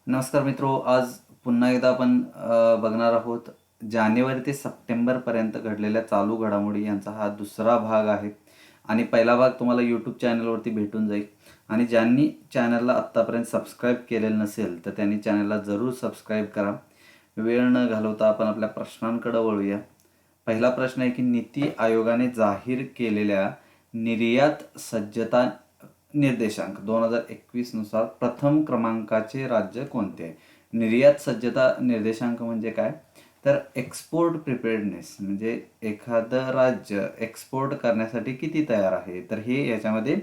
नमस्कार मित्रो, आज पुन्हा एकदा आपण बघणार आहोत जानेवारी ते सप्टेंबरपर्यंत घडलेल्या चालू घडामोडी यांचा हा दुसरा भाग आहे. आणि पहिला भाग तुम्हाला यूट्यूब चॅनलवरती भेटून जाईल. आणि ज्यांनी चॅनलला आत्तापर्यंत सबस्क्राईब केलेलं नसेल तर त्यांनी चॅनलला जरूर सबस्क्राईब करा. वेळ न घालवता आपण आपल्या प्रश्नांकडे वळूया. पहिला प्रश्न आहे की नीती आयोगाने जाहीर केलेल्या निर्यात सज्जता निर्देशांक 2021 नुसार प्रथम क्रमांकाचे राज्य कोणते आहे? निर्यात सज्जता निर्देशांक म्हणजे काय? तर एक्सपोर्ट प्रिपेअर्डनेस म्हणजे एखादं राज्य एक्सपोर्ट करण्यासाठी किती तयार आहे, तर हे याच्यामध्ये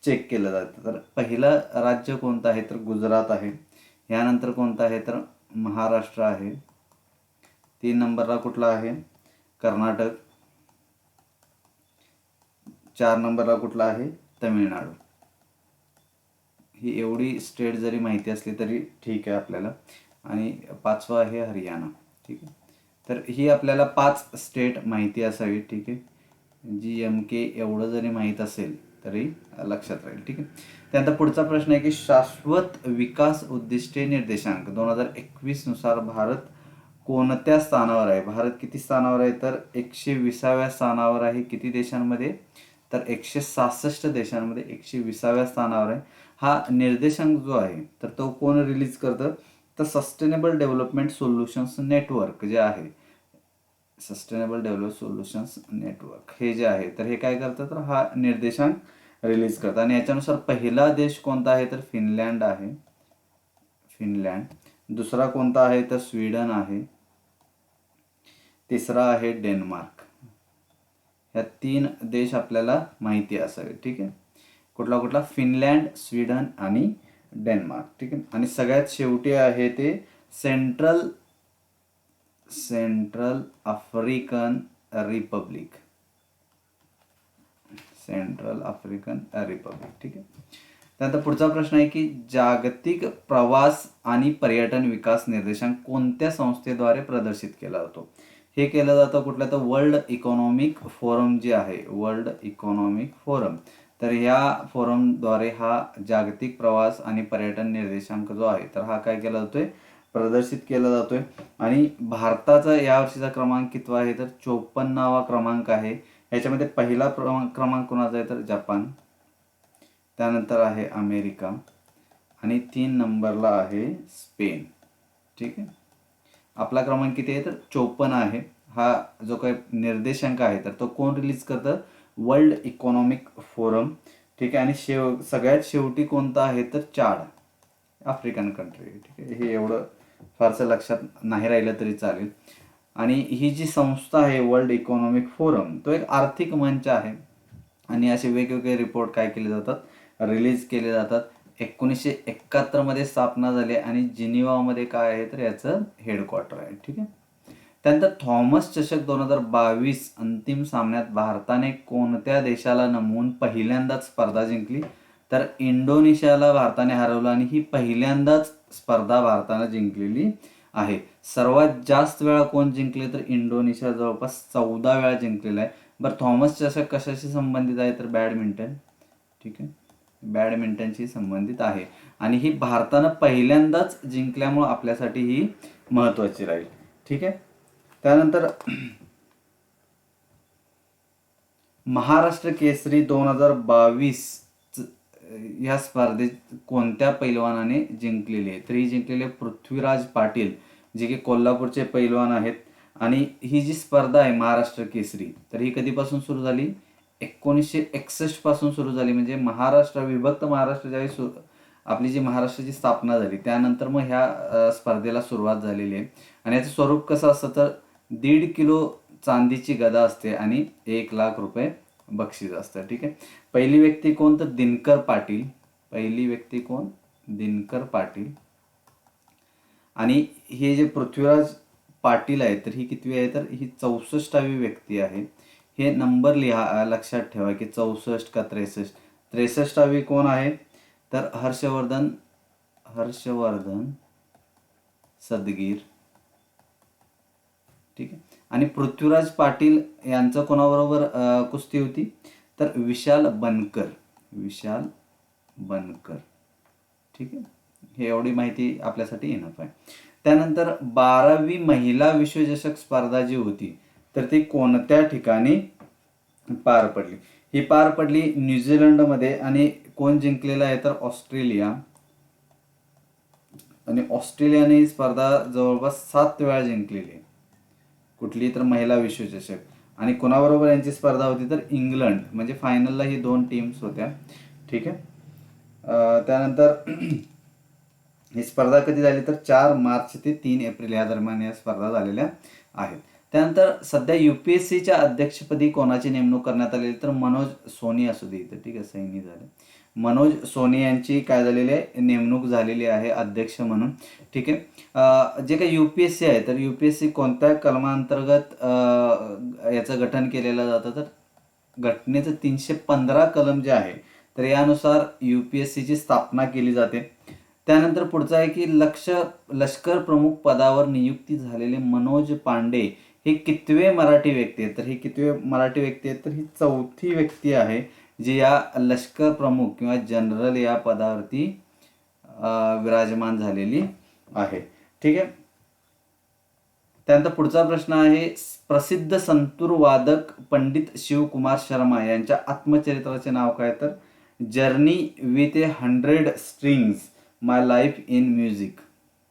चेक केलं जातं. तर पहिलं राज्य कोणतं आहे तर गुजरात आहे. यानंतर कोणतं आहे तर महाराष्ट्र आहे. 3 नंबरला कुठला आहे? कर्नाटक. 4 नंबरला कुठला आहे? तमिळनाडू. ही एवढी स्टेट जरी माहिती असली तरी ठीक आहे आपल्याला. आणि 5वं आहे हरियाणा. ठीक आहे, तर ही आपल्याला 5 स्टेट माहिती असावी. ठीक आहे, GMK एवढं जरी माहीत असेल तरी लक्षात राहील. ठीक आहे, त्यानंतर पुढचा प्रश्न आहे की शाश्वत विकास उद्दिष्टे निर्देशांक 2021 नुसार भारत कोणत्या स्थानावर आहे? भारत किती स्थानावर आहे तर 120व्या स्थानावर आहे. किती देशांमध्ये तर 166 देशांमध्ये 120व्या स्थानावर आहे. हा निर्देशांक जो आहे तर तो कोण रिलीज करतं तर सस्टेनेबल डेव्हलपमेंट सोल्युशन्स नेटवर्क जे आहे, सस्टेनेबल डेव्हलप सोल्युशन्स नेटवर्क हे जे आहे तर हे काय करतं तर हा निर्देशांक रिलीज करतं. आणि याच्यानुसार पहिला देश कोणता आहे तर फिनलँड आहे. फिनलँड. दुसरा कोणता आहे तर स्वीडन आहे. तिसरा आहे डेन्मार्क. ह्या 3 देश आपल्याला माहिती असावे. ठीक आहे, कुठला कुठला? फिनलँड, स्वीडन आणि डेन्मार्क. ठीक आहे, आणि सगळ्यात शेवटी आहे ते central African Republic. Central African Republic. ठीक आहे, त्यानंतर पुढचा प्रश्न आहे की जागतिक प्रवास आणि पर्यटन विकास निर्देशांक कोणत्या संस्थेद्वारे प्रदर्शित केला जातो? हे केलं जातं कुठलं तर वर्ल्ड इकॉनॉमिक फोरम जे आहे, वर्ल्ड इकॉनॉमिक फोरम. तर या फोरमद्वारे हा जागतिक प्रवास आणि पर्यटन निर्देशांक जो आहे तर हा काय केला जातोय? प्रदर्शित केला जातोय. आणि भारताचा यावर्षीचा क्रमांक कितवा आहे तर 54वा क्रमांक आहे. याच्यामध्ये पहिला क्रमांक कोणाचा आहे तर जपान. त्यानंतर आहे अमेरिका आणि 3 नंबरला आहे स्पेन. ठीक आहे, आपला क्रमांक किती आहे तर 54 आहे. हा जो काही निर्देशांक आहे तर तो कोण रिलीज करतं? World economic forum. ठीक आहे, आणि सगळ्यात शेवटी कोणता आहे तर चाड, आफ्रिकन कंट्री. ठीक आहे, हे एवढं फारसं लक्षात नाही राहिलं तरी चालेल. आणि ही जी संस्था आहे वर्ल्ड इकॉनॉमिक फोरम तो एक आर्थिक मंच आहे. आणि असे वेगवेगळे रिपोर्ट काय केले जातात? रिलीज केले जातात. 1971 मध्ये स्थापना झाली आणि जिनिव्हामध्ये काय आहे तर याचं हेडक्वार्टर आहे. ठीक आहे, त्यानंतर थॉमस चषक 2022 अंतिम सामन्यात भारताने कोणत्या देशाला नमवून पहिल्यांदाच स्पर्धा जिंकली? तर इंडोनेशियाला भारताने हरवलं आणि ही पहिल्यांदाच स्पर्धा भारताने जिंकलेली आहे. सर्वात जास्त वेळा कोण जिंकले तर इंडोनेशिया जवळपास 14 वेळा जिंकलेला आहे. बरं, थॉमस चषक कशाशी संबंधित आहे तर बॅडमिंटन. ठीक आहे, बॅडमिंटनशी संबंधित आहे. आणि ही भारतानं पहिल्यांदाच जिंकल्यामुळं आपल्यासाठी ही महत्त्वाची राहील. ठीक आहे, त्यानंतर महाराष्ट्र केसरी 2022 या स्पर्धेत कोणत्या पैलवानाने जिंकलेली आहे? तर ही जिंकलेली आहे पृथ्वीराज पाटील, जे की कोल्हापूरचे पैलवान आहेत. आणि ही जी स्पर्धा आहे महाराष्ट्र केसरी तर ही कधीपासून सुरू झाली? 1961 पासून सुरू झाली. म्हणजे विभक्त महाराष्ट्र ज्यावेळी आपली जी महाराष्ट्राची स्थापना झाली त्यानंतर मग ह्या स्पर्धेला सुरुवात झालेली आहे. आणि याचं स्वरूप कसं असतं तर 1.5 किलो चांदीची गदा असते आणि 1,00,000 रुपये बक्षीस असतं. ठीक आहे, पहिली व्यक्ती कोण तर दिनकर पाटील. पहिली व्यक्ती कोण? दिनकर पाटील. आणि हे जे पृथ्वीराज पाटील आहे तर ही कितवी आहे तर ही 64वी व्यक्ती आहे. हे नंबर लक्षात ठेवा की 64 का 63. 63वी कोण आहे तर हर्षवर्धन सदगीर. ठीक आहे, आणि पृथ्वीराज पाटील यांचं कोणाबरोबर कुस्ती होती तर विशाल बनकर. ठीक आहे, हे एवढी माहिती आपल्यासाठी इनफ आहे. त्यानंतर 12वी महिला विश्वचषक स्पर्धा जी होती तर ती कोणत्या ठिकाणी पार पडली? ही पार पडली न्यूझीलंडमध्ये. आणि कोण जिंकलेला आहे तर ऑस्ट्रेलिया. आणि ऑस्ट्रेलियाने ही स्पर्धा जवळपास 7 वेळा जिंकलेली आहे. कुठली तर महिला विश्वचषक. आणि कोणाबरोबर यांची स्पर्धा होती तर इंग्लंड. म्हणजे फायनलला ही 2 टीम्स होत्या. ठीक आहे. त्यानंतर ही स्पर्धा कधी झाली तर 4 मार्च ते 3 एप्रिल या दरम्यान या स्पर्धा झालेल्या आहेत. त्यानंतर सध्या UPSCच्या अध्यक्षपदी कोणाची नेमणूक करण्यात आलेली तर मनोज सोनी असू दे इथं. ठीक आहे, सैनी झाले. मनोज सोनी यांची काय झालेली आहे नेमणूक झालेली आहे अध्यक्ष म्हणून. ठीक आहे. जे काही UPSC आहे तर UPSC कोणत्या कलमांतर्गत याचं गठन केलेलं जातं तर घटनेचं 315 कलम जे आहे तर यानुसार UPSCची स्थापना केली जाते. त्यानंतर पुढचं आहे की लष्कर प्रमुख पदावर नियुक्ती झालेले मनोज पांडे हे कितवे मराठी व्यक्ती आहेत तर ही कितवे मराठी व्यक्ती आहेत तर ही 4थी व्यक्ती आहे जी या लष्कर प्रमुख किंवा जनरल या पदावरती विराजमान झालेली आहे. ठीक आहे. त्यानंतर पुढचा प्रश्न आहे प्रसिद्ध संतूर वादक पंडित शिवकुमार शर्मा यांच्या आत्मचरित्राचे नाव काय तर journey with 100 strings my life in music.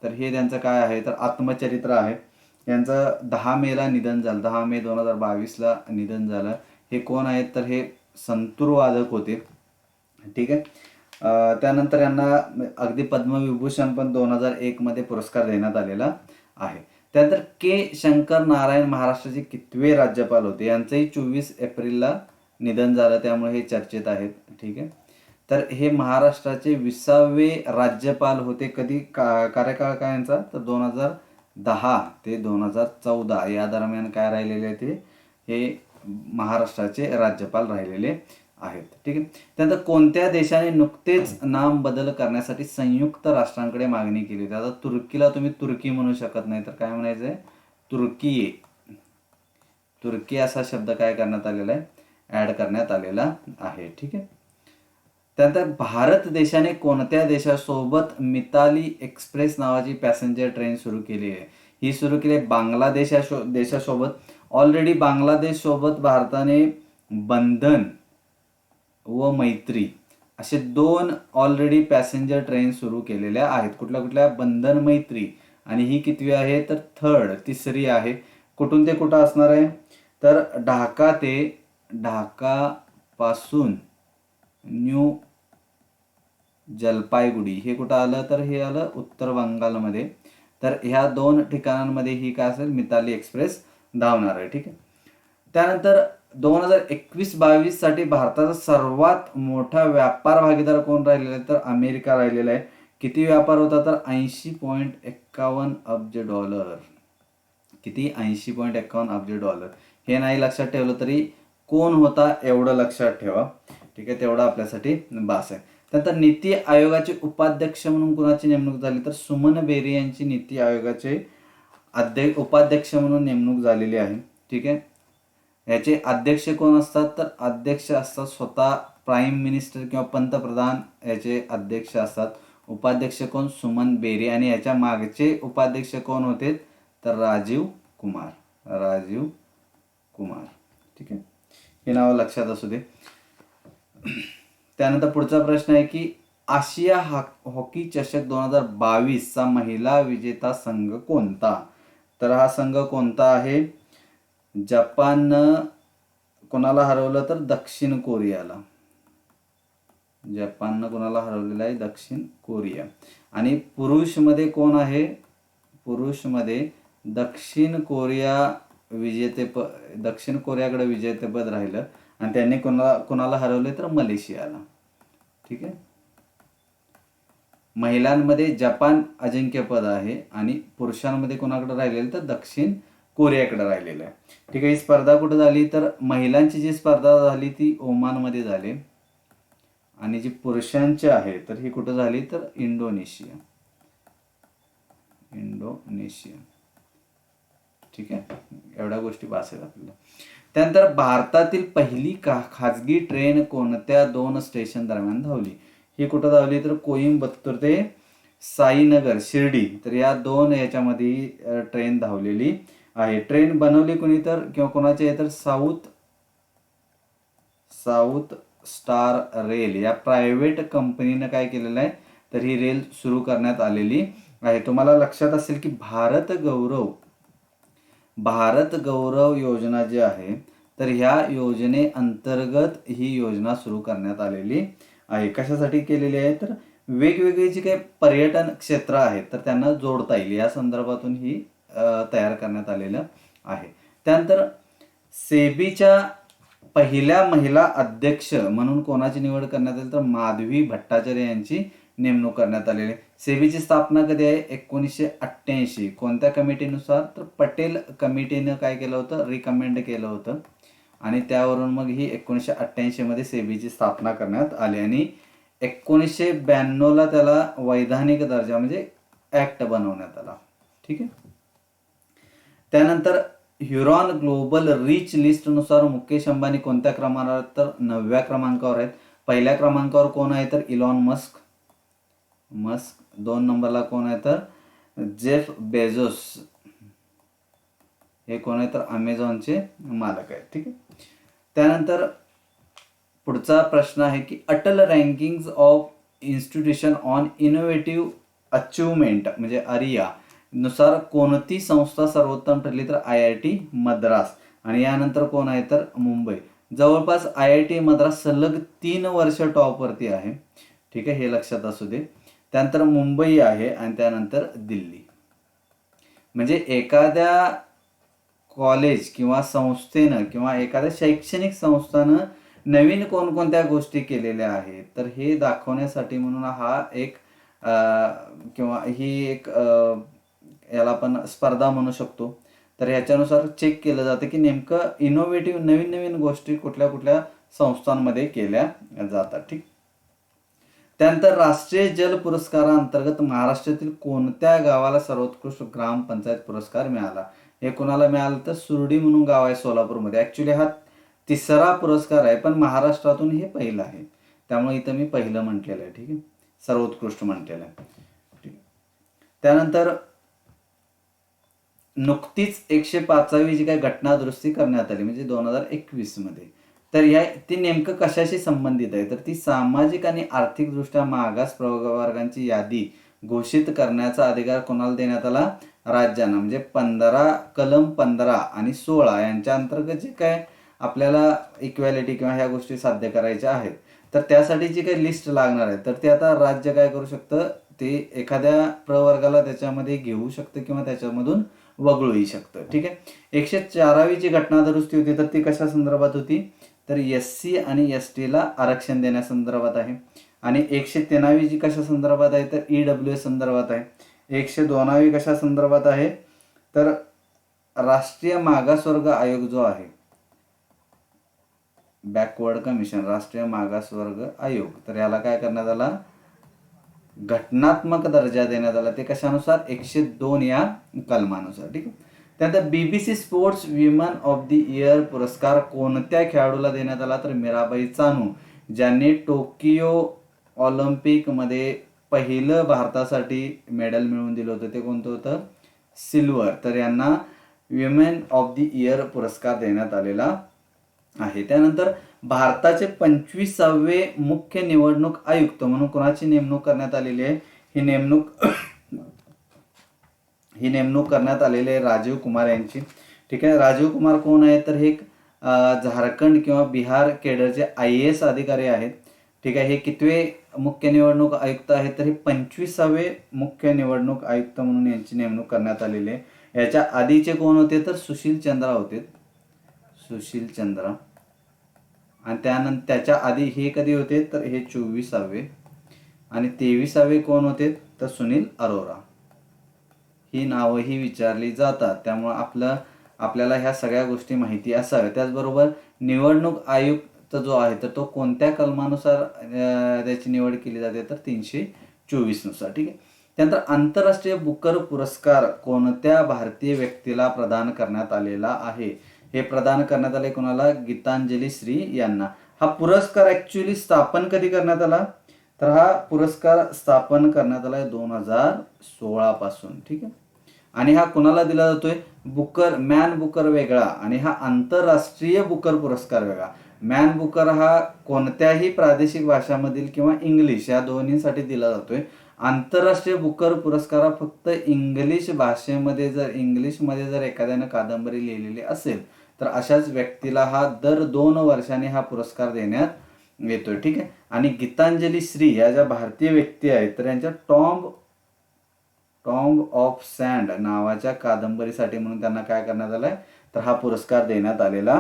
तर हे त्यांचं काय आहे तर आत्मचरित्र आहे. यांचं 10 मेला निधन झालं. 10 मे 2022ला निधन झालं. हे कोण आहेत तर हे संतूर वादक होते. ठीक आहे. त्यानंतर यांना अगदी पद्मविभूषण पण 2001 मध्ये पुरस्कार देण्यात आलेला आहे. त्यानंतर शंकर नारायण महाराष्ट्राचे कितवे राज्यपाल होते? यांचंही 24 एप्रिलला निधन झालं, त्यामुळे हे चर्चेत आहेत. ठीक आहे. तर हे महाराष्ट्राचे 20वे राज्यपाल होते. कधी कार्यकाळ काय यांचा तर 2010 ते 2014 या दरम्यान काय राहिलेले ते हे महाराष्ट्राचे राज्यपाल राहिलेले आहेत. ठीक आहे. त्यानंतर कोणत्या देशाने नुकतेच नाम बदल करण्यासाठी संयुक्त राष्ट्रांकडे मागणी केली होती? आता तुर्कीला तुम्ही तुर्की म्हणू शकत नाही तर काय म्हणायचं आहे तुर्की असा शब्द काय करण्यात आलेला आहे ऍड करण्यात आलेला आहे. ठीक आहे. त्यानंतर भारत देशाने कोणत्या देशासोबत मिताली एक्सप्रेस नावाची पॅसेंजर ट्रेन सुरू केली आहे? ही सुरू केली बांगलादेश देशासोबत. ऑलरेडी बांगलादेश सोबत भारताने बंधन व मैत्री असे 2 ऑलरेडी पॅसेंजर ट्रेन सुरू केलेल्या आहेत. कुठल्या बंधन मैत्री. आणि ही कितवी आहे तर 3rd 3री आहे. कुठून ते कुठं असणार आहे तर ढाका पासून न्यू जलपायगुडी हे कुठं आलं तर हे आलं उत्तर बंगालमध्ये. तर ह्या 2 ठिकाणांमध्ये ही काय असेल मिताली एक्सप्रेस धावणार आहे. ठीक आहे. त्यानंतर 2021-22 साठी भारताचा सर्वात मोठा व्यापार भागीदार कोण राहिलेला आहे तर अमेरिका राहिलेला आहे. किती व्यापार होता तर $80.51 अब्ज. किती? $80.51 अब्ज. हे नाही लक्षात ठेवलं तरी कोण होता एवढं लक्षात ठेवा. ठीक आहे. तेवढं आपल्यासाठी बास आहे. त्यानंतर नीती आयोगाचे उपाध्यक्ष म्हणून कोणाची नेमणूक झाली तर सुमन बेरी यांची नीती आयोगाचे उपाध्यक्ष म्हणून नेमणूक झालेली आहे. ठीक आहे. याचे अध्यक्ष कोण असतात तर अध्यक्ष असतात स्वतः प्राईम मिनिस्टर किंवा पंतप्रधान याचे अध्यक्ष असतात. उपाध्यक्ष कोण सुमन बेरी. आणि याच्या मागचे उपाध्यक्ष कोण होते तर राजीव कुमार. ठीक आहे. हे नाव लक्षात असू दे. त्यानंतर पुढचा प्रश्न आहे की आशिया हॉकी चषक 2022 चा महिला विजेता संघ कोणता? तर हा संघ कोणता आहे? जपाननं कोणाला हरवलं तर दक्षिण कोरियाला. जपाननं कोणाला हरवलेलं आहे दक्षिण कोरिया. आणि पुरुषमध्ये कोण आहे? पुरुषमध्ये दक्षिण कोरियाकडे विजेतेपद राहिलं आणि त्यांनी कोणाला हरवले तर मलेशियाला. ठीक आहे. महिलांमध्ये जपान अजिंक्यपद आहे आणि पुरुषांमध्ये कोणाकडे राहिलेलं तर दक्षिण कोरियाकडे राहिलेलं आहे. ठीक आहे. ही स्पर्धा कुठे झाली तर महिलांची जी स्पर्धा झाली ती ओमानमध्ये झाली आणि जी पुरुषांची आहे तर ही कुठे झाली तर इंडोनेशिया. ठीक आहे. एवढ्या गोष्टी बास आहेत आपल्याला. त्यानंतर भारतातील पहिली खाजगी ट्रेन कोणत्या 2 स्टेशन दरम्यान धावली? ही कुठं धावली तर कोइंबतूर ते साईनगर शिर्डी, तर या दोन याच्यामध्ये ट्रेन धावलेली आहे. ट्रेन बनवली कोणी तर किंवा कोणाची आहे तर साऊथ स्टार रेल या प्रायव्हेट कंपनीनं काय केलेलं आहे तर ही रेल सुरू करण्यात आलेली आहे. तुम्हाला लक्षात असेल की भारत गौरव योजना जी आहे तर ह्या योजनेअंतर्गत ही योजना सुरू करण्यात आलेली आहे. कशासाठी केलेली आहे तर वेगवेगळी जी काही पर्यटन क्षेत्र आहेत तर त्यांना जोडता येईल या संदर्भातून ही तयार करण्यात आलेलं आहे. त्यानंतर सेबीच्या पहिल्या महिला अध्यक्ष म्हणून कोणाची निवड करण्यात आली तर माधवी भट्टाचार्य यांची नेमणूक करण्यात आलेली. सेबीची स्थापना कधी आहे 1988. कोणत्या कमिटीनुसार तर पटेल कमिटीनं काय केलं होतं रिकमेंड केलं होतं आणि त्यावरून मग ही 1988 मध्ये सेबीची स्थापना करण्यात आली आणि 1992ला त्याला वैधानिक दर्जा म्हणजे ऍक्ट बनवण्यात आला. ठीक आहे. त्यानंतर ह्युरॉन ग्लोबल रिच लिस्ट नुसार मुकेश अंबानी कोणत्या क्रमांकावर तर 9व्या क्रमांकावर आहेत. पहिल्या क्रमांकावर कोण आहे तर इलॉन मस्क. 2 नंबरला कोण आहे तर जेफ बेझोस. हे कोण आहे तर अमेझॉनचे मालक आहेत. ठीक आहे. त्यानंतर पुढचा प्रश्न आहे की Atal ranking of institution on innovative achievement म्हणजे अरिया नुसार कोणती संस्था सर्वोत्तम ठरली तर IIT मद्रास. आणि यानंतर कोण आहे तर मुंबई. जवळपास IIT मद्रास सलग 3 वर्ष टॉपवरती आहे. ठीक आहे, हे लक्षात असू दे. त्यानंतर मुंबई आहे आणि त्यानंतर दिल्ली. म्हणजे एखाद्या कॉलेज किंवा संस्थेनं किंवा एखाद्या शैक्षणिक संस्थानं नवीन कोणकोणत्या गोष्टी केलेल्या आहेत तर हे दाखवण्यासाठी म्हणून हा एक किंवा ही एक याला आपण स्पर्धा म्हणू शकतो. तर ह्याच्यानुसार चेक केलं जातं की नेमकं इनोव्हेटिव्ह नवीन गोष्टी कुठल्या कुठल्या संस्थांमध्ये केल्या जातात. ठीक. त्यानंतर राष्ट्रीय जल पुरस्कारांतर्गत महाराष्ट्रातील कोणत्या गावाला सर्वोत्कृष्ट ग्रामपंचायत पुरस्कार मिळाला. हे कोणाला मिळालं तर सुरडी म्हणून गाव आहे सोलापूरमध्ये. ऍक्च्युली हा 3रा पुरस्कार आहे पण महाराष्ट्रातून हे पहिलं आहे त्यामुळे इथं मी पहिलं म्हटलेलं आहे. ठीक आहे, सर्वोत्कृष्ट म्हटलेलं आहे. ठीक. त्यानंतर नुकतीच 105वी जी काही घटना दुरुस्ती करण्यात आली म्हणजे 2021 मध्ये तर ती नेमकं कशाशी संबंधित आहे तर ती सामाजिक आणि आर्थिकदृष्ट्या मागास प्रवर्गांची यादी घोषित करण्याचा अधिकार कोणाला देण्यात आला राज्यांना. म्हणजे कलम 15 आणि 16 यांच्या अंतर्गत जे काय आपल्याला इक्वॅलिटी किंवा ह्या गोष्टी साध्य करायच्या आहेत तर त्यासाठी जी काही लिस्ट लागणार आहे तर ते आता राज्य काय करू शकतं ते एखाद्या प्रवर्गाला त्याच्यामध्ये घेऊ शकतं किंवा त्याच्यामधून वगळूही शकतं. ठीक आहे. 104वी जी घटना दुरुस्ती होती तर ती कशा संदर्भात होती तर SC आणि ST ला आरक्षण देण्यासंदर्भात आहे. आणि 103वी जी कशा संदर्भात आहे तर EWS संदर्भात आहे. 102वी कशा संदर्भात आहे तर राष्ट्रीय मागासवर्ग आयोग जो आहे बॅकवर्ड कमिशन राष्ट्रीय मागासवर्ग आयोग तर याला काय करण्यात आला घटनात्मक दर्जा देण्यात आला. ते कशानुसार 102 या कलमानुसार. ठीक आहे. त्यानंतर BBC sports women of the year पुरस्कार कोणत्या खेळाडूला देण्यात आला तर मीराबाई चानू ज्यांनी टोकियो ऑलिम्पिक मध्ये पहिलं भारतासाठी मेडल मिळवून दिलं होतं ते कोणतं होतं सिल्वर. तर यांना विमेन ऑफ द इयर पुरस्कार देण्यात आलेला आहे. त्यानंतर भारताचे 25वे मुख्य निवडणूक आयुक्त म्हणून कोणाची नेमणूक करण्यात आलेली आहे ही नेमणूक करण्यात आलेली आहे राजीव कुमार यांची. ठीक आहे. राजीव कुमार कोण आहे तर हे झारखंड किंवा बिहार केडरचे IAS अधिकारी आहेत. ठीक आहे. हे कितवे मुख्य निवडणूक आयुक्त आहेत तर हे 25वे मुख्य निवडणूक आयुक्त म्हणून यांची नेमणूक करण्यात आलेली आहे. याच्या आधीचे कोण होते तर सुशील चंद्रा होते. आणि त्यानंतर त्याच्या आधी हे कधी होते तर हे 24वे आणि 23वे कोण होते तर सुनील अरोरा. ही नावंही विचारली जातात त्यामुळे आपल्याला ह्या सगळ्या गोष्टी माहिती असाव्या. त्याचबरोबर निवडणूक आयुक्त जो आहे तर तो कोणत्या कलमानुसार त्याची निवड केली जाते तर 324 नुसार. ठीक आहे. त्यानंतर आंतरराष्ट्रीय बुकर पुरस्कार कोणत्या भारतीय व्यक्तीला प्रदान करण्यात आलेला आहे. हे प्रदान करण्यात आले कोणाला गीतांजली श्री यांना. हा पुरस्कार ऍक्च्युली स्थापन कधी करण्यात आला तर हा पुरस्कार स्थापन करण्यात आला आहे 2016 पासून. ठीक आहे. आणि हा कुणाला दिला जातोय? बुकर, मॅन बुकर वेगळा आणि हा आंतरराष्ट्रीय बुकर पुरस्कार वेगळा. मॅन बुकर हा कोणत्याही प्रादेशिक भाषांमधील किंवा इंग्लिश या दोन्हीसाठी दिला जातोय. आंतरराष्ट्रीय बुकर पुरस्कार हा फक्त इंग्लिश इंग्लिशमध्ये जर एखाद्यानं कादंबरी लिहिलेली असेल तर अशाच व्यक्तीला हा दर 2 वर्षांनी हा पुरस्कार देण्यात येतोय. ठीक आहे. आणि गीतांजली श्री या ज्या भारतीय व्यक्ती आहेत तर यांच्या टॉम्ब ऑफ सँड नावाच्या कादंबरीसाठी म्हणून त्यांना काय करण्यात आलंय तर हा पुरस्कार देण्यात आलेला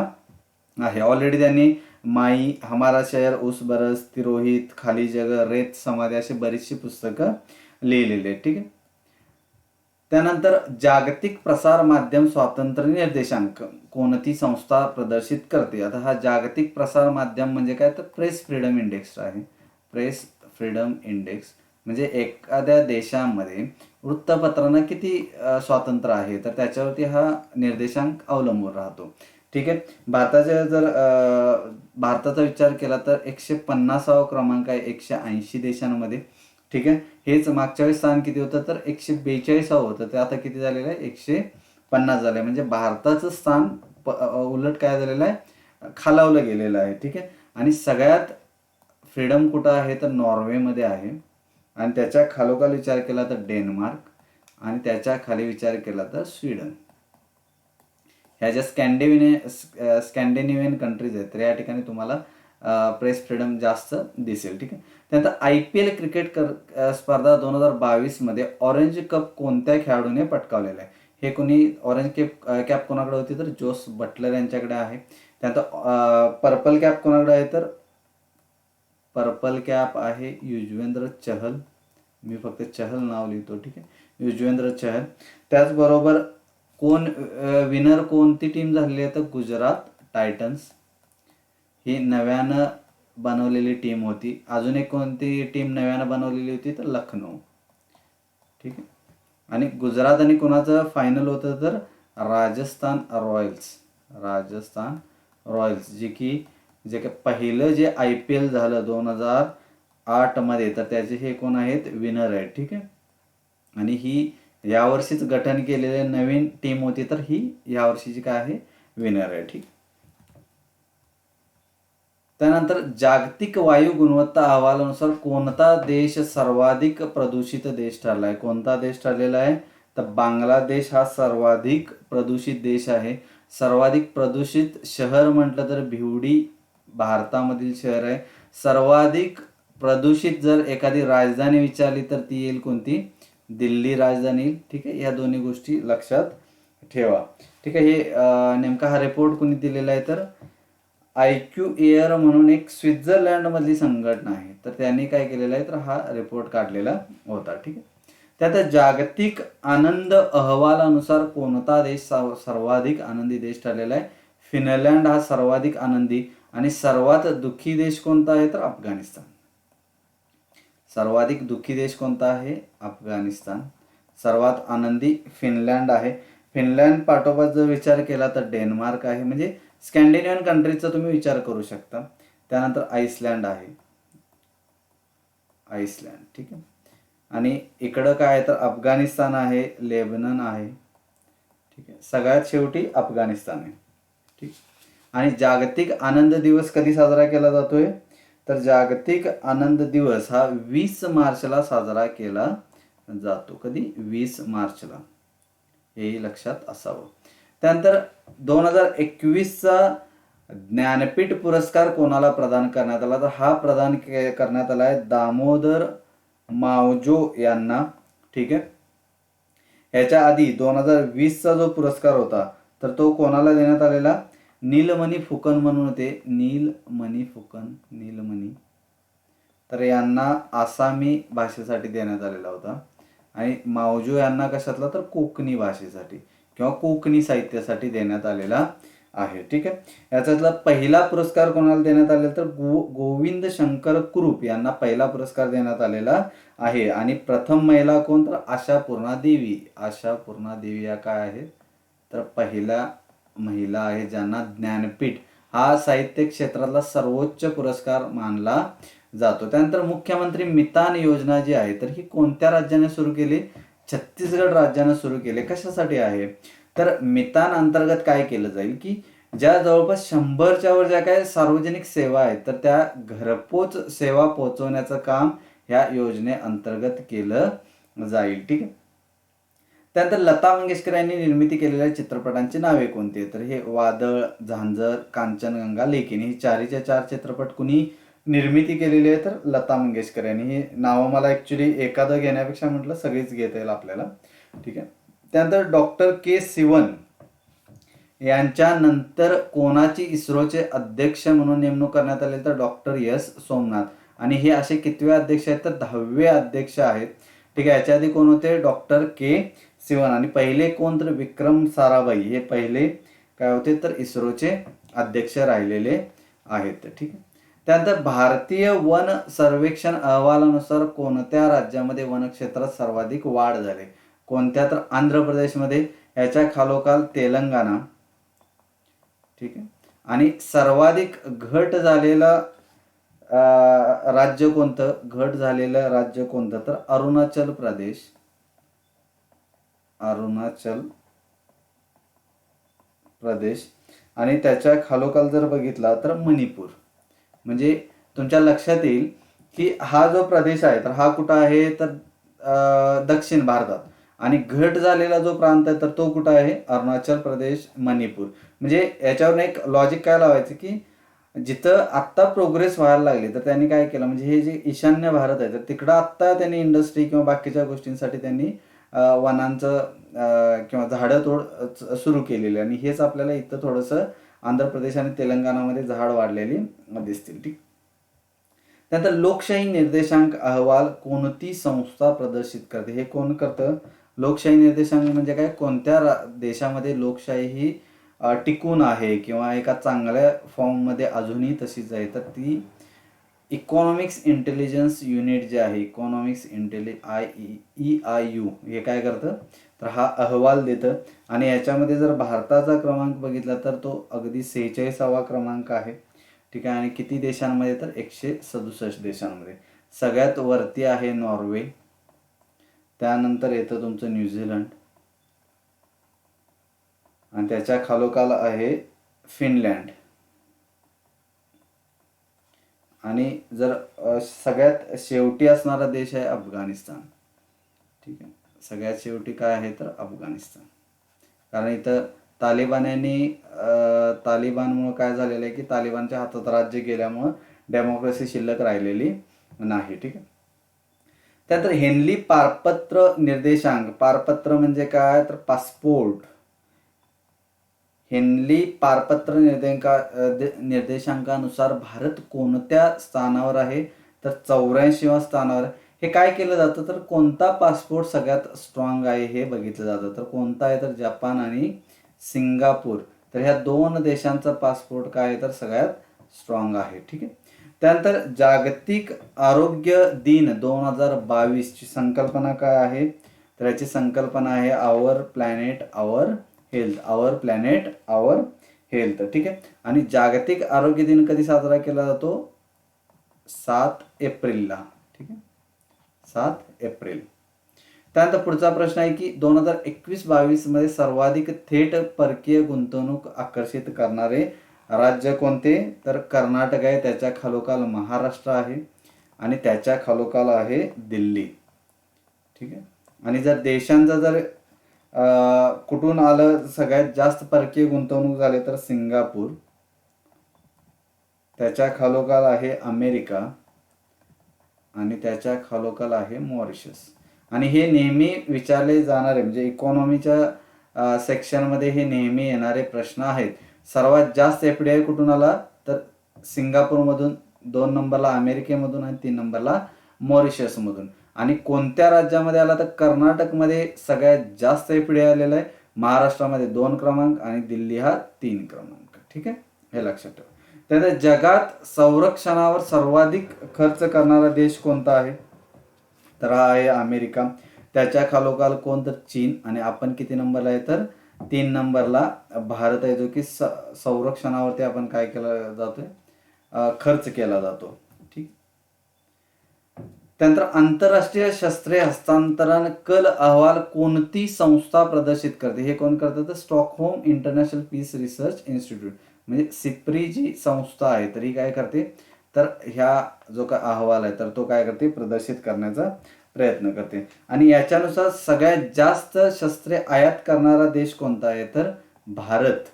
आहे. ऑलरेडी त्यांनी माई, हमारा शहर, उस बरस, तिरोहित, खाली जगह, रेत समाधी अशी बरीचशी पुस्तकं लिहिलेली आहेत. ठीक आहे. त्यानंतर जागतिक प्रसार माध्यम स्वातंत्र्य निर्देशांक कोणती संस्था प्रदर्शित करते? आता हा जागतिक प्रसार माध्यम म्हणजे काय तर प्रेस फ्रीडम इंडेक्स आहे. प्रेस फ्रीडम इंडेक्स म्हणजे एखाद्या देशामध्ये वृत्तपत्रांना किती स्वातंत्र्य आहे तर त्याच्यावरती हा निर्देशांक अवलंबून राहतो. ठीक आहे. भारताचा विचार केला तर 150वा क्रमांक आहे 180 देशांमध्ये. ठीक आहे. हेच मागच्या वेळेस स्थान किती होतं तर 142 होतं, ते आता किती झालेलं आहे 150 झालं आहे. म्हणजे भारताचं स्थान उलट काय झालेलं आहे, खालावलं गेलेलं आहे. ठीक आहे. आणि सगळ्यात फ्रीडम कुठं आहे तर नॉर्वेमध्ये आहे. आणि त्याच्या खालोखाल विचार केला तर डेन्मार्क आणि त्याच्या खाली विचार केला तर स्वीडन. ह्या ज्या स्कॅन्डिनेव्हियन कंट्रीज आहेत तर या ठिकाणी तुम्हाला प्रेस फ्रीडम जास्त दिसेल. ठीक आहे. त्यानंतर IPL क्रिकेट स्पर्धा 2022 मध्ये ऑरेंज कप कोणत्या खेळाडूने पटकावलेला आहे? हे कोणी ऑरेंज कॅप कोणाकडे होती तर जोस बटलर यांच्याकडे आहे. त्यानंतर पर्पल कॅप कोणाकडे आहे तर पर्पल कॅप आहे युजवेंद्र चहल. मी फक्त चहल नाव लिहितो. ठीक आहे. युजवेंद्र चहल. त्याचबरोबर विनर कोणती टीम झालेली आहे तर गुजरात टायटन्स ही नव्यानं बनवलेली टीम होती. अजून एक कोणती टीम नव्यानं बनवलेली होती तर लखनौ. ठीक आहे. आणि गुजरात आणि कोणाचं फायनल होतं तर राजस्थान रॉयल्स जे की पहिलं जे IPL झालं 2008 मध्ये तर त्याचे हे कोण आहेत विनर आहेत. ठीक आहे. आणि ही यावर्षीच गठन केलेली नवीन टीम होती तर ही यावर्षीची काय आहे विनर आहे. ठीक. त्यानंतर जागतिक वायू गुणवत्ता अहवालानुसार कोणता देश सर्वाधिक प्रदूषित देश ठरला आहे? कोणता देश ठरलेला आहे तर बांगलादेश हा सर्वाधिक प्रदूषित देश आहे. सर्वाधिक प्रदूषित शहर म्हटलं तर भिवडी भारतामधील शहर आहे. सर्वाधिक प्रदूषित जर एखादी राजधानी विचारली तर ती येईल कोणती? दिल्ली राजधानी. ठीक आहे. या दोन्ही गोष्टी लक्षात ठेवा. ठीक आहे. हे नेमका हा रिपोर्ट कोणी दिलेला आहे तर IQAir म्हणून एक स्वित्झर्लंड मधली संघटना आहे तर त्यांनी काय केलेलं आहे तर हा रिपोर्ट काढलेला होता. ठीक आहे. त्यात जागतिक आनंद अहवालानुसार कोणता देश सर्वाधिक आनंदी देश ठरलेला आहे? फिनलँड हा सर्वाधिक आनंदी. आणि सर्वात दुःखी देश कोणता आहे तर अफगाणिस्तान. सर्वाधिक दुःखी देश कोणता आहे? अफगाणिस्तान. सर्वात आनंदी फिनलँड आहे. फिनलँड पाठोपाठ जर विचार केला तर डेन्मार्क आहे. म्हणजे स्कॅन्डिनेव्हियन कंट्रीजचा तुम्ही विचार करू शकता. त्यानंतर आईसलँड आहे. ठीक आहे. आणि इकडं काय आहे तर अफगाणिस्तान आहे, लेबनन आहे. ठीक आहे. सगळ्यात शेवटी अफगाणिस्तान आहे. ठीक. आणि जागतिक आनंद दिवस कधी साजरा केला जातोय तर जागतिक आनंद दिवस हा 20 मार्चला साजरा केला जातो. कधी? 20 मार्चला. हेही लक्षात असावं. त्यानंतर 2021चा ज्ञानपीठ पुरस्कार कोणाला प्रदान करण्यात आला तर हा प्रदान करण्यात आला आहे दामोदर मावजो यांना. ठीक आहे. ह्याच्या आधी 2020चा जो पुरस्कार होता तर तो कोणाला देण्यात आलेला? नीलमणी फुकन म्हणून होते. नीलमणी तर यांना आसामी भाषेसाठी देण्यात आलेला होता. आणि मावजो यांना कशातला तर कोकणी भाषेसाठी किंवा कोकणी साहित्यासाठी देण्यात आलेला आहे. ठीक आहे. याच्यातला पहिला पुरस्कार कोणाला देण्यात आलेला तर गोविंद शंकर कुरूप यांना पहिला पुरस्कार देण्यात आलेला आहे. आणि प्रथम महिला कोण तर आशापूर्णा देवी या काय आहेत तर पहिल्या महिला आहे ज्यांना ज्ञानपीठ हा साहित्य क्षेत्रातला सर्वोच्च पुरस्कार मानला जातो. त्यानंतर मुख्यमंत्री मितान योजना जी आहे तर ही कोणत्या राज्याने सुरू केली? छत्तीसगड राज्यानं सुरू केले. कशासाठी आहे? तर मितान अंतर्गत काय केलं जाईल की ज्या जवळपास 100च्या वर ज्या काही सार्वजनिक सेवा आहेत तर त्या घरपोच सेवा पोहोचवण्याचं काम ह्या योजनेअंतर्गत केलं जाईल. ठीक आहे. त्यानंतर लता मंगेशकर यांनी निर्मिती केलेल्या चित्रपटांची नावे कोणती? तर हे वादळ, झांजर, कांचनगंगा, लेकिन ही चारीच्या चार चित्रपट कुणी निर्मिती केलेली आहे? तर लता मंगेशकर यांनी. ही नावं मला ऍक्च्युली एखादं घेण्यापेक्षा म्हटलं सगळीच घेता येईल आपल्याला. ठीक आहे. त्यानंतर डॉक्टर के सिवन यांच्यानंतर कोणाची इस्रोचे अध्यक्ष म्हणून नेमणूक करण्यात आली? तर डॉक्टर एस सोमनाथ. आणि हे असे कितवे अध्यक्ष आहेत? तर 10वे अध्यक्ष आहेत. ठीक आहे. याच्या आधी कोण होते? डॉक्टर के सिवन. आणि पहिले कोण? तर विक्रम साराभाई हे पहिले काय होते? तर इस्रोचे अध्यक्ष राहिलेले आहेत. ठीक आहे. त्यानंतर भारतीय वन सर्वेक्षण अहवालानुसार कोणत्या राज्यामध्ये वनक्षेत्रात सर्वाधिक वाढ झाली? कोणत्या? तर आंध्र प्रदेशमध्ये. याच्या खालोखाल तेलंगणा. ठीक आहे. आणि सर्वाधिक घट झालेलं राज्य कोणतं? घट झालेलं राज्य कोणतं? तर अरुणाचल प्रदेश. अरुणाचल प्रदेश. आणि त्याच्या खालोखाल जर बघितला तर मणिपूर. म्हणजे तुमच्या लक्षात येईल की हा जो प्रदेश आहे तर हा कुठं आहे? तर दक्षिण भारतात. आणि घट झालेला जो प्रांत आहे तर तो कुठं आहे? अरुणाचल प्रदेश, मणिपूर. म्हणजे याच्यावर एक लॉजिक काय लावायचं की जिथं आत्ता प्रोग्रेस व्हायला लागली तर त्यांनी काय केलं? म्हणजे हे जे ईशान्य भारत आहे तर तिकडं आत्ता त्यांनी इंडस्ट्री किंवा बाकीच्या गोष्टींसाठी त्यांनी वनांचं किंवा झाडं तोड सुरू केलेली. आणि हेच आपल्याला इथं थोडंसं आंध्र प्रदेश आणि तेलंगणामध्ये झाड वाढलेली दिसतील. ठीक. त्यानंतर लोकशाही निर्देशांक अहवाल कोणती संस्था प्रदर्शित करते? हे कोण करतं? लोकशाही निर्देशांक म्हणजे काय? कोणत्या देशामध्ये लोकशाही ही टिकून आहे किंवा एका चांगल्या फॉर्ममध्ये अजूनही तशीच आहे तर ती इकॉनॉमिक्स इंटेलिजन्स युनिट जे आहे, इकॉनॉमिक्स EIU हे काय करतं? तर हा अहवाल देतं. आणि याच्यामध्ये जर भारताचा क्रमांक बघितला तर तो अगदी 46वा क्रमांक आहे. ठीक आहे. आणि किती देशांमध्ये? तर 167 देशांमध्ये. सगळ्यात वरती आहे नॉर्वे. त्यानंतर येतं तुमचं न्यूझीलंड. आणि त्याच्या खालोखाल आहे फिनलँड. आणि जर सगळ्यात शेवटी असणारा देश आहे अफगाणिस्तान. ठीक आहे. सगळ्यात शेवटी काय आहे? तर अफगाणिस्तान. कारण इथं तालिबानमुळे काय झालेलं आहे की तालिबानच्या हातात राज्य गेल्यामुळं डेमोक्रेसी शिल्लक राहिलेली नाही. ठीक आहे. त्यानंतर हेनली पारपत्र निर्देशांक. पारपत्र म्हणजे काय? तर पासपोर्ट. हेनली पारपत्र निर्देशांकानुसार भारत कोणत्या स्थानावर आहे? तर 84व्या स्थानावर. हे काय केलं जातं? तर कोणता पासपोर्ट सगळ्यात स्ट्रॉंग आहे हे बघितलं जातं. तर कोणता आहे? तर जपान आणि सिंगापूर. तर ह्या दोन देशांचा पासपोर्ट काय आहे? तर सगळ्यात स्ट्रॉंग आहे. ठीक आहे. त्यानंतर जागतिक आरोग्य दिन 2022 ची संकल्पना काय आहे? तर याची संकल्पना आहे आवर प्लॅनेट आवर हेल्थ. आवर प्लॅनेट आवर हेल्थ. ठीक आहे. आणि जागतिक आरोग्य दिन कधी साजरा केला जातो? 7 एप्रिलला. ठीक आहे. 7 एप्रिल. त्यानंतर पुढचा प्रश्न आहे की 2021-22 मध्ये सर्वाधिक थेट परकीय गुंतवणूक आकर्षित करणारे राज्य कोणते? तर कर्नाटक आहे. त्याच्या खालोखाल महाराष्ट्र आहे. आणि त्याच्या खालोखाल आहे दिल्ली. ठीक आहे. आणि जर देशांचा जर कुठून आलं सगळ्यात जास्त परकीय गुंतवणूक झाले तर सिंगापूर. त्याच्या खालोखाल आहे अमेरिका. आणि त्याच्या खालोखाल आहे मॉरिशस. आणि हे नेहमी विचारले जाणारे म्हणजे इकॉनॉमीच्या सेक्शनमध्ये हे नेहमी येणारे प्रश्न आहेत. सर्वात जास्त FDI कुठून आला? तर सिंगापूरमधून, 2 नंबरला अमेरिकेमधून आणि 3 नंबरला मॉरिशसमधून. आणि कोणत्या राज्यामध्ये आला? तर कर्नाटकमध्ये सगळ्यात जास्त FDI आलेला आहे. महाराष्ट्रामध्ये 2 क्रमांक आणि दिल्ली हा 3 क्रमांक. ठीक आहे. हे लक्षात ठेवा. त्यानंतर जगात संरक्षणावर सर्वाधिक खर्च करणारा देश कोणता आहे? तर हा आहे अमेरिका. त्याच्या खालोखाल कोण? तर चीन. आणि आपण किती नंबरला आहे? तर 3 नंबरला भारत आहे, जो की संरक्षणावरती आपण काय केला जातोय, खर्च केला जातो. ठीक. त्यानंतर आंतरराष्ट्रीय शस्त्रे हस्तांतरण कल अहवाल कोणती संस्था प्रदर्शित करते? हे कोण करतं? तर Stockholm International Peace Research Institute, म्हणजे सिप्री जी संस्था आहे तर ही काय करते, तर ह्या जो काय अहवाल आहे तर तो काय करते, प्रदर्शित करण्याचा प्रयत्न करते. आणि याच्यानुसार सगळ्यात जास्त शस्त्रे आयात करणारा देश कोणता आहे, तर भारत.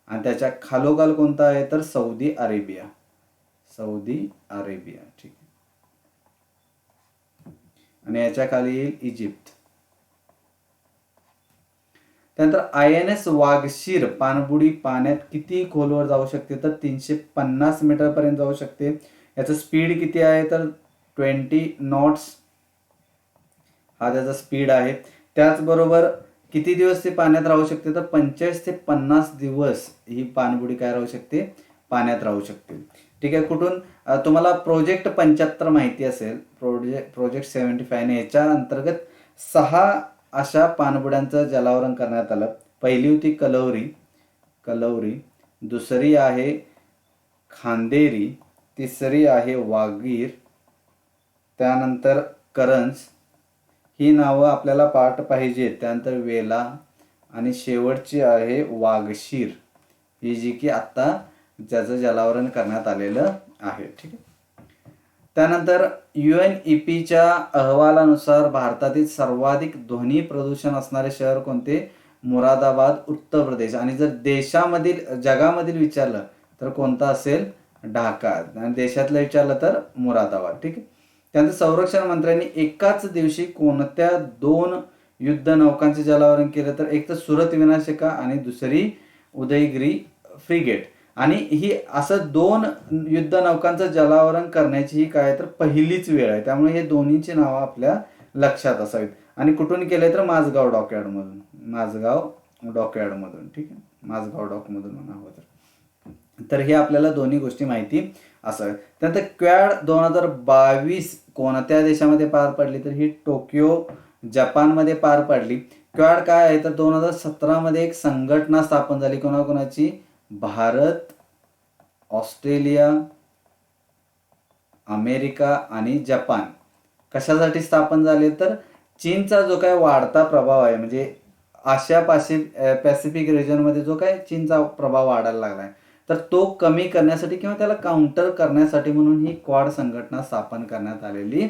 आणि त्याच्या खालोखाल कोणता आहे, तर सौदी अरेबिया. Saudi Arabia. ठीक. आणि याच्या खाली येईल इजिप्त. त्यानंतर INS वागशीर पाणबुडी पाण्यात किती खोलवर जाऊ शकते, तर 350 मीटर पर्यंत जाऊ शकते. याचं स्पीड किती आहे, तर 20 नॉट्स हा त्याचा स्पीड आहे. त्याचबरोबर किती दिवस ते पाण्यात राहू शकते, तर 45 ते 50 दिवस ही पाणबुडी काय राहू शकते, पाण्यात राहू शकते. ठीक आहे. कुठून तुम्हाला प्रोजेक्ट 75 माहिती असेल, प्रोजेक्ट 75 याच्या अंतर्गत 6 अशा पाणबुड्यांचं जलावरण करण्यात आलं. पहिली होती कलौरी, दुसरी आहे खांदेरी, तिसरी आहे वागीर, त्यानंतर करंज. ही नावं आपल्याला पाठ पाहिजेत. त्यानंतर वेला आणि शेवटची आहे वागशीर, ही जी की आत्ता ज्याचं जलावरण करण्यात आलेलं आहे. ठीक आहे. त्यानंतर UNEPच्या अहवालानुसार भारतातील सर्वाधिक ध्वनी प्रदूषण असणारे शहर कोणते? मुरादाबाद, उत्तर प्रदेश. आणि जर देशामधील जगामधील विचारलं तर कोणता असेल? ढाका. आणि देशातलं विचारलं तर मुरादाबाद. ठीक आहे. त्यानंतर संरक्षण मंत्र्यांनी एकाच दिवशी कोणत्या 2 युद्ध नौकांचे जलावरण केलं, तर एक तर सुरत विनाशिका आणि दुसरी उदयगिरी फ्रिगेट. आणि ही असं 2 युद्ध नौकांचं जलावरण करण्याची ही काय तर पहिलीच वेळ आहे. त्यामुळे हे दोन्हीची नावं आपल्या लक्षात असावीत. आणि कुठून केले, तर माझगाव डॉकयार्डमधून. ठीक आहे. माझगाव डॉकमधून म्हणावं तर हे आपल्याला दोन्ही गोष्टी माहिती असाव्यात. त्यानंतर क्वॅड 2022 कोणत्या देशामध्ये पार पडली, तर ही टोकियो जपानमध्ये पार पडली. क्वॅड काय आहे, तर 2017 मध्ये एक संघटना स्थापन झाली. कोणाकोणाची? भारत, ऑस्ट्रेलिया, अमेरिका आणि जपान. कशासाठी स्थापन झाले, तर चीनचा जो काय वाढता प्रभाव आहे, म्हणजे आशिया पॅसिफिक रिजनमध्ये जो काय चीनचा प्रभाव वाढायला लागलाय, तर तो कमी करण्यासाठी किंवा त्याला काउंटर करण्यासाठी म्हणून ही क्वाड संघटना स्थापन करण्यात आलेली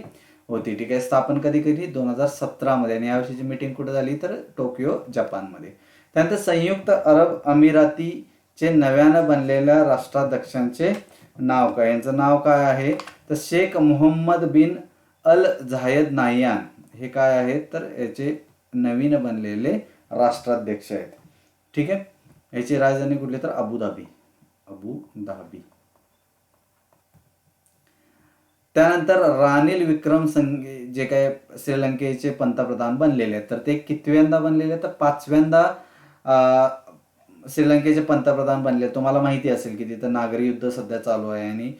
होती. ठीक आहे. स्थापन कधी केली? 2017 मध्ये. आणि यावर्षीची मीटिंग कुठे झाली, तर टोकियो जपानमध्ये. त्यानंतर संयुक्त अरब अमिरातीचे नव्यानं बनलेल्या राष्ट्राध्यक्षांचे नाव काय? यांचं नाव काय आहे, तर शेख मोहम्मद बिन अल झायद नाह्यान हे काय आहेत, तर याचे नवीन बनलेले राष्ट्राध्यक्ष आहेत. ठीक आहे. याची राजधानी कुठली, तर अबुधाबी. त्यानंतर रानिल विक्रमसिंघे जे काय श्रीलंकेचे पंतप्रधान बनलेले आहेत, तर ते कितव्यांदा बनलेले, तर 5व्यांदा श्रीलंकेचे पंतप्रधान बनले. तुम्हाला माहिती असेल की तिथं नागरी युद्ध सध्या चालू आहे आणि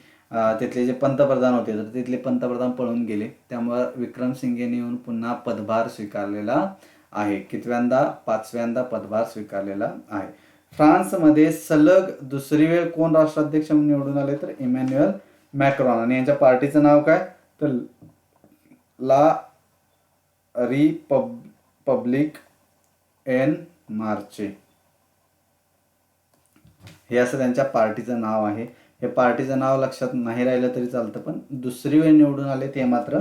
तिथले जे पंतप्रधान होते तर तिथले पंतप्रधान पळून गेले. त्यामुळे विक्रमसिंघेने येऊन पुन्हा पदभार स्वीकारलेला आहे. कितव्यांदा? 5व्यांदा पदभार स्वीकारलेला आहे. फ्रान्समध्ये सलग दुसरी वेळ कोण राष्ट्राध्यक्ष म्हणून निवडून आले, तर इमॅन्युअल मॅक्रॉन. आणि यांच्या पार्टीचं नाव काय, तर ला रिपब्लिक एन मार्चे, हे असं त्यांच्या पार्टीचं नाव आहे. हे पार्टीचं नाव लक्षात नाही राहिलं तरी चालतं, पण दुसरी वेळ निवडून आले ते मात्र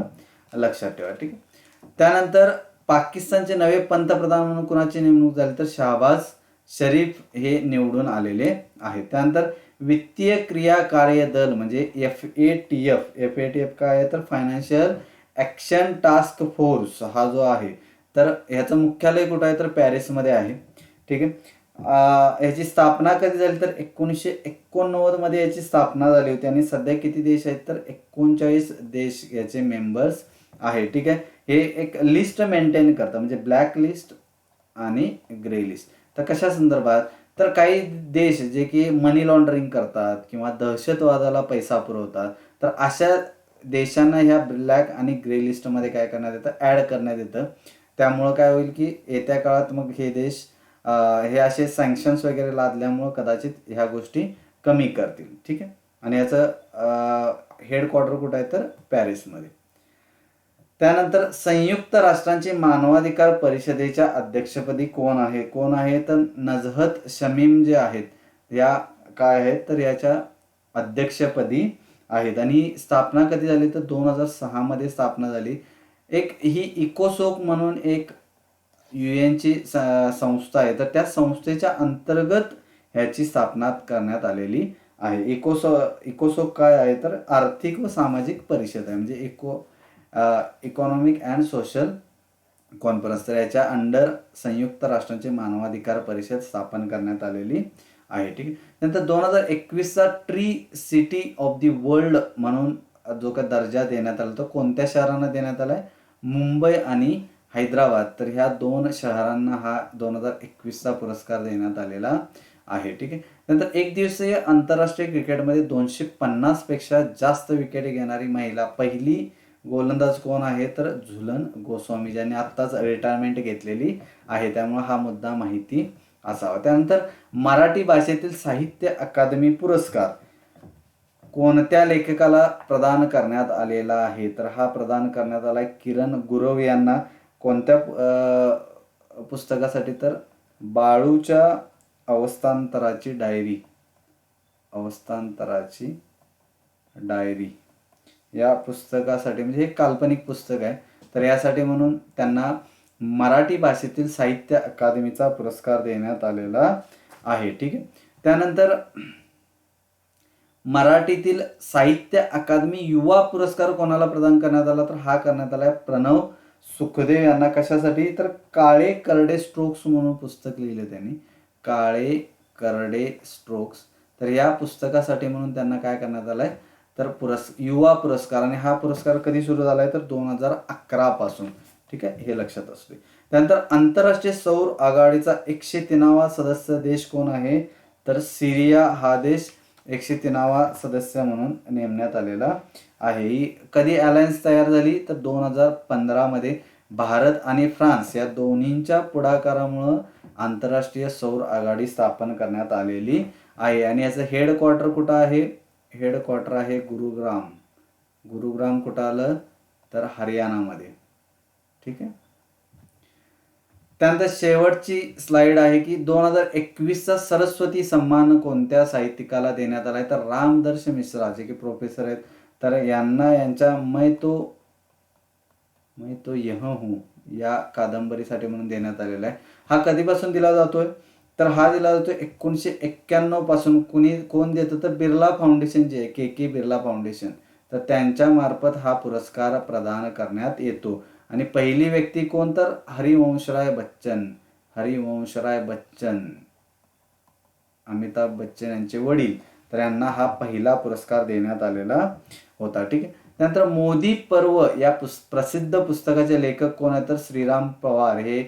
लक्षात ठेवा. ठीक आहे. त्यानंतर पाकिस्तानचे नवे पंतप्रधान म्हणून कुणाची नेमणूक झाली, तर शहबाज शरीफ हे निवडून आलेले आहेत. त्यानंतर वित्तीय क्रिया कार्य दल म्हणजे FATF काय आहे, तर फायनान्शियल ॲक्शन टास्क फोर्स हा जो आहे, तर ह्याचं मुख्यालय कुठं आहे, तर पॅरिसमध्ये आहे. ठीक आहे. ह्याची स्थापना कधी झाली, तर 1989 मध्ये याची स्थापना झाली होती. आणि सध्या किती देश आहेत, तर 39 देश याचे मेंबर्स आहे. ठीक आहे. हे एक लिस्ट मेंटेन करतं, म्हणजे ब्लॅक लिस्ट आणि ग्रे लिस्ट. तर कशा संदर्भात, तर काही देश जे की मनी लॉन्ड्रिंग करतात किंवा दहशतवादाला पैसा पुरवतात, तर अशा देशांना ह्या ब्लॅक आणि ग्रे लिस्टमध्ये काय करण्यात येतं, ॲड करण्यात येतं. त्यामुळं काय होईल की येत्या काळात मग हे देश हे असे सँक्शन्स वगैरे लादल्यामुळं कदाचित ह्या गोष्टी कमी करतील. ठीक आहे. आणि याचं हेडक्वार्टर कुठं आहे तर पॅरिसमध्ये. त्यानंतर संयुक्त राष्ट्रांचे मानवाधिकार परिषदेच्या अध्यक्षपदी कोण आहे तर नजहत शमीम जे आहेत या काय आहेत तर याच्या अध्यक्षपदी आहेत. आणि स्थापना कधी झाली तर 2006 मध्ये स्थापना झाली. ही इकोसोक म्हणून एक UN ची संस्था आहे, तर त्या संस्थेच्या अंतर्गत ह्याची स्थापना करण्यात आलेली आहे. इकोसोक काय आहे तर आर्थिक व सामाजिक परिषद आहे, म्हणजे इकॉनॉमिक अँड सोशल कॉन्फरन्स. तर याच्या अंडर संयुक्त राष्ट्रांची मानवाधिकार परिषद स्थापन करण्यात आलेली आहे. ठीक आहे. नंतर 2021चा tree city of the world म्हणून जो काय दर्जा देण्यात आला तो कोणत्या शहरांना देण्यात आलाय? मुंबई आणि हैदराबाद. तर ह्या 2 शहरांना हा 2021चा पुरस्कार देण्यात आलेला आहे. ठीक आहे. नंतर एक दिवसीय आंतरराष्ट्रीय क्रिकेटमध्ये 250 पेक्षा जास्त विकेट घेणारी महिला पहिली गोलंदाज कोण आहे तर झुलन गोस्वामी, ज्यांनी आत्ताच रिटायरमेंट घेतलेली आहे. त्यामुळे हा मुद्दा माहिती असावा. त्यानंतर मराठी भाषेतील साहित्य अकादमी पुरस्कार कोणत्या लेखकाला प्रदान करण्यात आलेला आहे तर हा प्रदान करण्यात आला किरण गुरव यांना. कोणत्या पुस्तकासाठी तर बाळूच्या अवस्थांतराची डायरी या पुस्तकासाठी, म्हणजे हे काल्पनिक पुस्तक आहे, तर यासाठी म्हणून त्यांना मराठी भाषेतील साहित्य अकादमीचा पुरस्कार देण्यात आलेला आहे. ठीक आहे. त्यानंतर मराठीतील साहित्य अकादमी युवा पुरस्कार कोणाला प्रदान करण्यात आला तर हा करण्यात आला प्रणव सुखदेव यांना. कशासाठी तर काळे करडे स्ट्रोक्स म्हणून पुस्तक लिहिले त्यांनी, काळे करडे स्ट्रोक्स. तर या पुस्तकासाठी म्हणून त्यांना काय करण्यात आलंय तर युवा पुरस्कार. आणि हा पुरस्कार कधी सुरू झालाय तर 2011 पासून. ठीक आहे, हे लक्षात असते. त्यानंतर आंतरराष्ट्रीय सौर आघाडीचा 103वा सदस्य देश कोण आहे तर सिरिया हा देश 103वा सदस्य म्हणून नेमण्यात आलेला आहे. ही कधी अलायन्स तयार झाली तर 2015 मध्ये भारत आणि फ्रान्स या दोन्हींच्या पुढाकारामुळं आंतरराष्ट्रीय सौर आघाडी स्थापन करण्यात आलेली आहे. आणि याचं हेडक्वार्टर कुठं आहे? हेडक्वार्टर आहे गुरुग्राम कुठं आलं तर हरियाणामध्ये. ठीक आहे. त्यानंतर शेवटची स्लाइड आहे की 2021चा सरस्वती सन्मान कोणत्या साहित्यिकाला देण्यात आलाय तर रामदर्श मिश्रा, जे की प्रोफेसर आहेत, तर यांना यांच्या मैं तो यह हूं या कादंबरीसाठी म्हणून देण्यात आलेला आहे. हा कधीपासून दिला जातोय तर हा दिला जातोय 1991 पासून. कोण देतं तर बिर्ला फाउंडेशन जे आहे, के बिर्ला फाउंडेशन, तर त्यांच्या मार्फत हा पुरस्कार प्रदान करण्यात येतो. आणि पहिली व्यक्ती कोण तर हरिवंशराय बच्चन, अमिताभ बच्चन यांचे वडील, तर यांना हा पहिला पुरस्कार देण्यात आलेला होता. ठीक आहे. त्यानंतर मोदी पर्व या प्रसिद्ध पुस्तकाचे लेखक कोण आहेत तर श्रीराम पवार, हे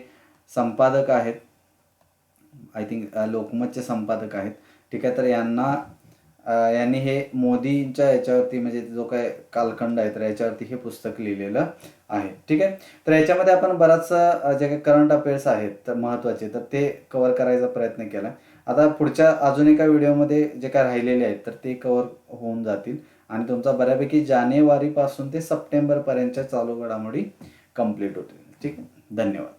संपादक आहेत, आय थिंक लोकमतचे संपादक आहेत. ठीक आहे. तर यांनी हे मोदींच्या याच्यावरती, म्हणजे जो काय कालखंड आहे तर याच्यावरती हे पुस्तक लिहिलेलं आहे. ठीक आहे. तर याच्यामध्ये आपण बराचसा जे काही करंट अफेअर्स आहेत तर महत्त्वाचे, तर ते कव्हर करायचा प्रयत्न केला. आता पुढच्या अजून एका व्हिडिओमध्ये जे काय राहिलेले आहेत तर ते कव्हर होऊन जातील आणि तुमचा बऱ्यापैकी जानेवारीपासून ते सप्टेंबरपर्यंतच्या चालू घडामोडी कंप्लीट होतील. ठीक आहे. धन्यवाद.